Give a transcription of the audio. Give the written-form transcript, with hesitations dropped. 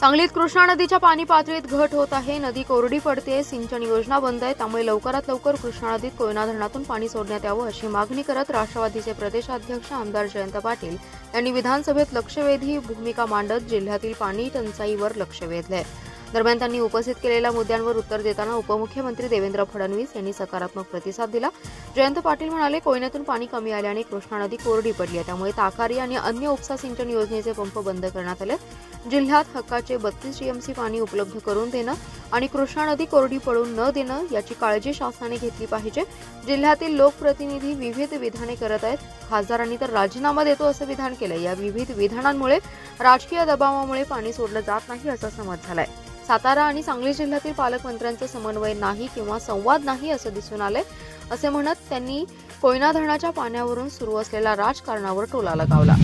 सांगलीत कृष्णा नदीच्या पाणी पातळीत घट होत आहे। नदी कोरडी पडते, सिंचन योजना बंद आहे। त्यामुळे लवकरात लवकर कृष्णा नदीत कोयना धरणातून पाणी सोडण्यात यावं अशी मागणी करत राष्ट्रवादीचे प्रदेशाध्यक्ष आमदार जयंत पाटील यांनी विधानसभेत लक्षवेधी भूमिका मांडत जिल्ह्यातील पाणी टंचाईवर लक्ष वेधले। दरम्यान त्यांनी उपस्थित केलेल्या मुद्द्यांवर उत्तर देताना उपमुख्यमंत्री देवेंद्र फडणवीस यांनी सकारात्मक प्रतिसाद दिला। जयंत पाटील म्हणाले, कोयनेतून पाणी कमी आल्याने कृष्णा नदी कोरडी पडली आहे। त्यामुळे ताकारी आणि अन्य उपसा सिंचन योजनेचे पंप बंद करण्यात आले। जिल्ह्यात हक्काचे 32 टीएमसी पाणी उपलब्ध करून देणं आणि कृष्णा नदी कोरडी पडून न देणं याची काळजी शासनाने घेतली पाहिजे। जिल्ह्यातील लोकप्रतिनिधी विविध विधाने करत आहेत। खासदारांनी तर राजीनामा देतो असं विधान केलंय। या विविध विधानांमुळे राजकीय दबावामुळे पाणी सोडलं जात नाही असं समज झालंय। सातारा आणि सांगली जिल्ह्यातील पालकमंत्र्यांचा समन्वय नाही किंवा संवाद नाही असं दिसून आलंय असे म्हणत त्यांनी कोयना धरणाच्या पाण्यावरून सुरू असलेल्या राजकारणावर टोला लगावला।